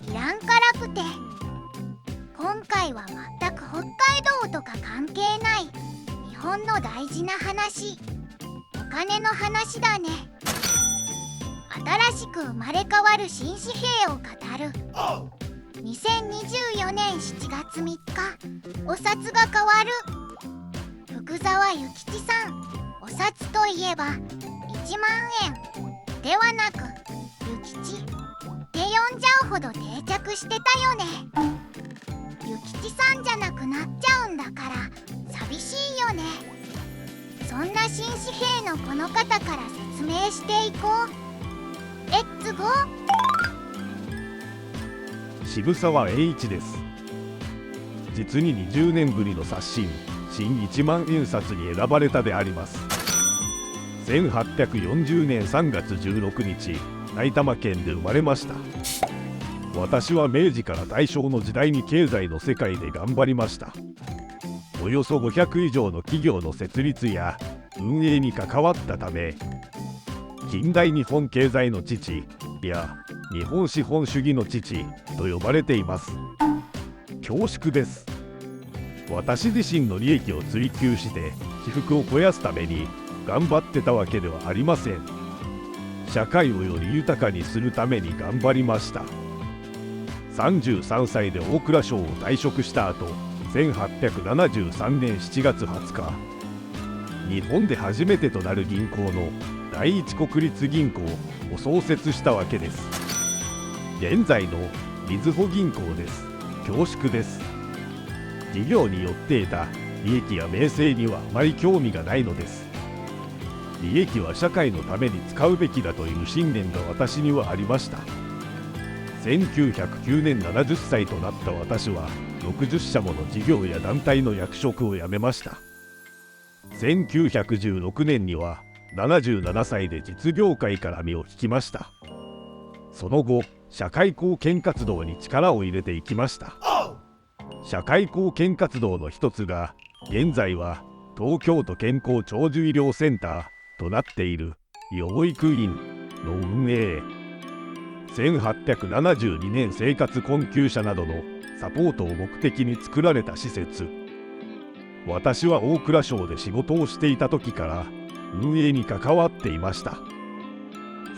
いらんからくて。今回は全く北海道とか関係ない日本の大事な話、お金の話だね。新しく生まれ変わる新紙幣を語る。2024年7月3日、お札が変わる。福沢諭吉さん、お札といえば1万円ではなく諭吉って呼んじゃうほど定着してたよね。諭吉さんじゃなくなっちゃうんだから寂しいよね。そんな新紙幣のこの方から説明していこう。レッツゴー。渋沢栄一です。実に20年ぶりの刷新新1万円札に選ばれたであります。1840年3月16日、埼玉県で生まれました。私は明治から大正の時代に経済の世界で頑張りました。およそ500以上の企業の設立や運営に関わったため、近代日本経済の父や日本資本主義の父と呼ばれています。恐縮です。私自身の利益を追求して起伏を肥やすために頑張ってたわけではありません。社会をより豊かにするために頑張りました。33歳で大蔵省を退職した後、1873年7月20日、日本で初めてとなる銀行の第一国立銀行を創設したわけです。現在のみずほ銀行です。恐縮です。事業によって得た利益や名声にはあまり興味がないのです。利益は社会のために使うべきだという信念が私にはありました。1909年70歳となった私は60社もの事業や団体の役職を辞めました。1916年には77歳で実業界から身を引きました。その後、社会貢献活動に力を入れていきました。社会貢献活動の一つが、現在は東京都健康長寿医療センターとなっている養育院の運営、1872年生活困窮者などのサポートを目的に作られた施設。私は大蔵省で仕事をしていた時から運営に関わっていました。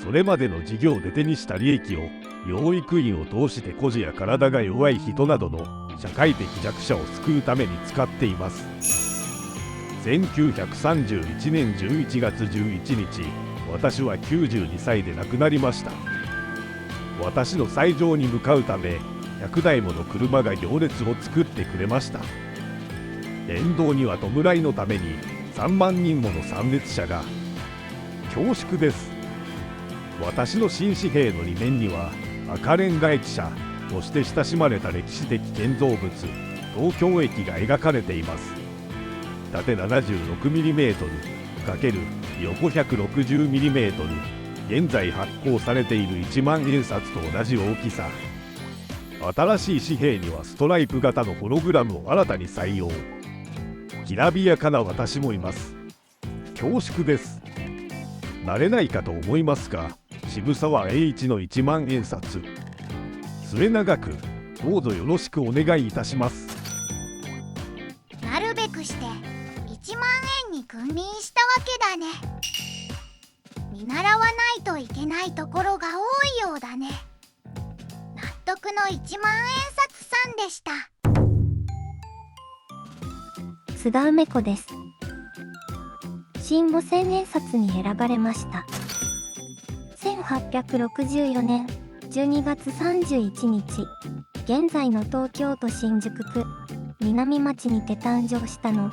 それまでの事業で手にした利益を養育院を通して孤児や体が弱い人などの社会的弱者を救うために使っています。1931年11月11日、私は92歳で亡くなりました。私の斎場に向かうため100台もの車が行列を作ってくれました。沿道には弔いのために3万人もの参列者が。恐縮です。私の新紙幣の2面には赤レンガ駅舎として親しまれた歴史的建造物東京駅が描かれています。縦 76mm ×横 160mm、現在発行されている1万円札と同じ大きさ。新しい紙幣にはストライプ型のホログラムを新たに採用。きらびやかな私もいます。恐縮です。慣れないかと思いますが、渋沢栄一の1万円札、末永くどうぞよろしくお願いいたします。なるべくして1万円に君臨したわけだね。見習わないといけないところが多いようだね。納得の1万円札さんでした。津田梅子です。新5000円札に選ばれました。1864年12月31日、現在の東京都新宿区南町にて誕生したの。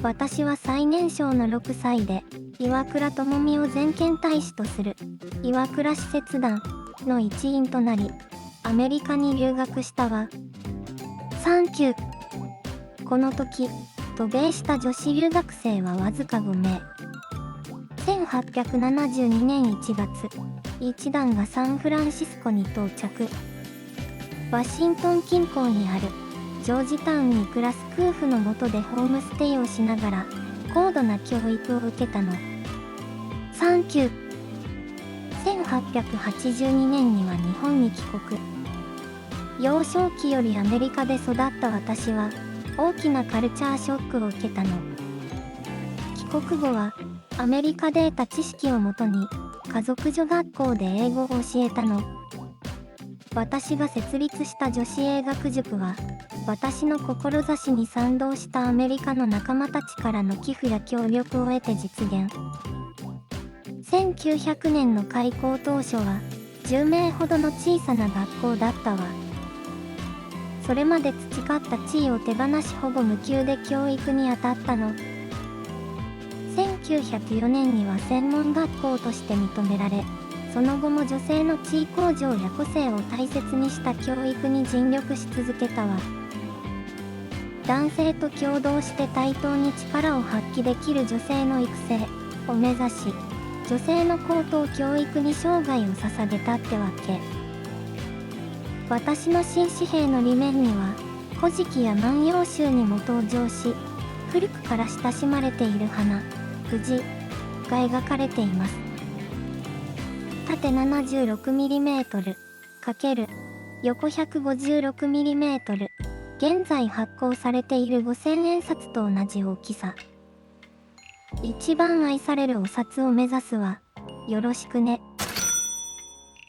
私は最年少の6歳で岩倉具視を全権大使とする岩倉使節団の一員となり、アメリカに留学したわ。サンキュー。この時、渡米した女子留学生はわずか5名。1872年1月、一団がサンフランシスコに到着。ワシントン近郊にあるジョージタウンに暮らす夫婦の下でホームステイをしながら高度な教育を受けたの。サンキュー。1882年には日本に帰国。幼少期よりアメリカで育った私は大きなカルチャーショックを受けたの。帰国後はアメリカで得た知識をもとに家族女学校で英語を教えたの。私が設立した女子英学塾は私の志に賛同したアメリカの仲間たちからの寄付や協力を得て実現。1900年の開校当初は10名ほどの小さな学校だったわ。それまで培った地位を手放しほぼ無給で教育に当たったの。1904年には専門学校として認められ、その後も女性の地位向上や個性を大切にした教育に尽力し続けたわ。男性と共同して対等に力を発揮できる女性の育成を目指し、女性の高等教育に生涯を捧げたってわけ。私の新紙幣の裏面には古事記や万葉集にも登場し、古くから親しまれている花、藤が描かれています。縦 76mm ×横 156mm、現在発行されている5000円札と同じ大きさ。一番愛されるお札を目指すわ。よろしくね。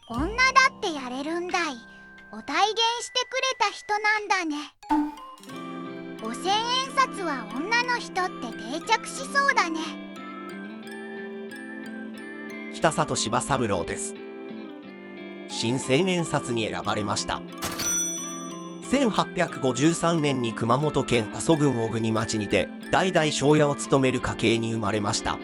女だってやれるんだい。お体現してくれた人なんだね。5000円札は女の人って定着しそうだね。北里柴三郎です。新千円札に選ばれました。1853年に熊本県阿蘇郡小国町にて代々庄屋を務める家系に生まれました。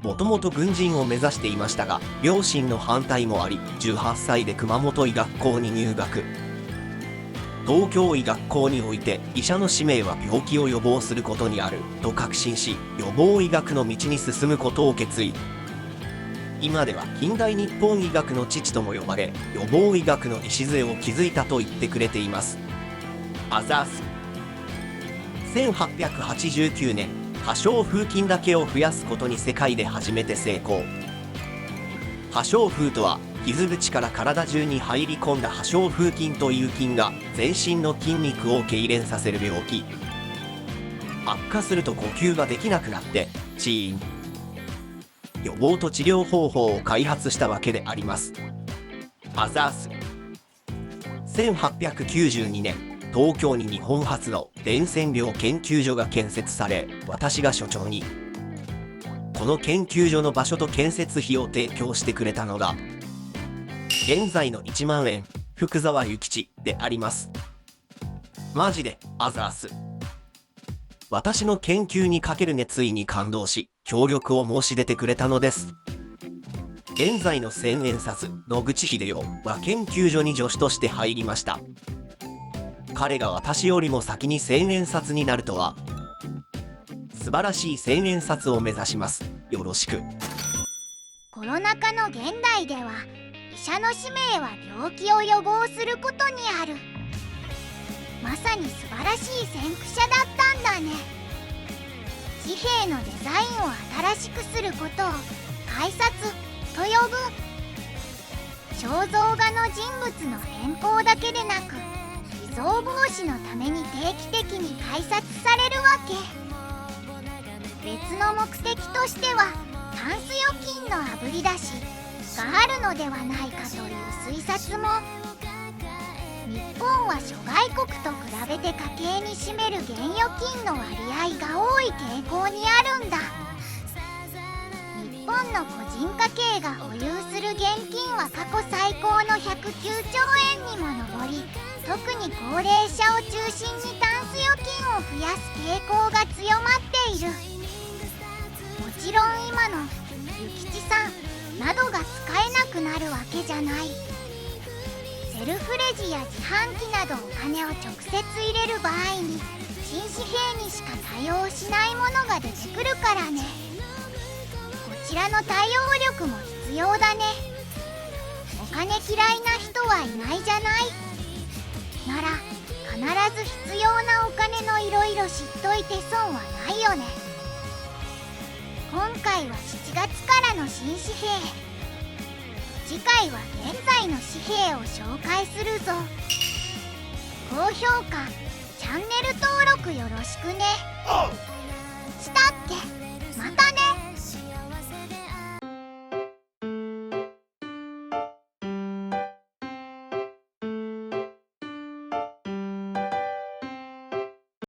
もともと軍人を目指していましたが、両親の反対もあり、18歳で熊本医学校に入学。東京医学校において医者の使命は病気を予防することにあると確信し、予防医学の道に進むことを決意。今では近代日本医学の父とも呼ばれ、予防医学の礎を築いたと言ってくれています。アザース。1889年、破傷風菌だけを増やすことに世界で初めて成功。破傷風とは、傷口から体中に入り込んだ破傷風菌という菌が全身の筋肉を痙攣させる病気。悪化すると呼吸ができなくなってチーン。予防と治療方法を開発したわけであります。アザース。1892年、東京に日本初の伝染病研究所が建設され、私が所長に。この研究所の場所と建設費を提供してくれたのが、現在の1万円、福沢諭吉であります。マジで、アザース。私の研究にかける熱意に感動し、協力を申し出てくれたのです。現在の千円札、野口英世は研究所に助手として入りました。彼が私よりも先に千円札になるとは。素晴らしい千円札を目指します。よろしく。コロナ禍の現代では、医者の使命は病気を予防することにある。まさに素晴らしい先駆者だったんだね。紙幣のデザインを新しくすることを改札と呼ぶ。肖像画の人物の変更だけでなく、偽造防止のために定期的に改札されるわけ。別の目的としては、タンス預金のあぶり出しがあるのではないかという推察も。日本は諸外国と比べて家計に占める現預金の割合が多い傾向にあるんだ。日本の個人家計が保有する現金は過去最高の109兆円にも上り、特に高齢者を中心にタンス預金を増やす傾向が強まっている。もちろん今の諭吉さんなどが使えなくなるわけじゃない。セルフレジや自販機などお金を直接入れる場合に、新紙幣にしか対応しないものが出てくるからね。こちらの対応力も必要だね。お金嫌いな人はいないじゃない。なら必ず必要なお金のいろいろ知っといて損はないよね。今回は7月からの新紙幣、次回は現在の紙幣を紹介するぞ。高評価、チャンネル登録よろしくね。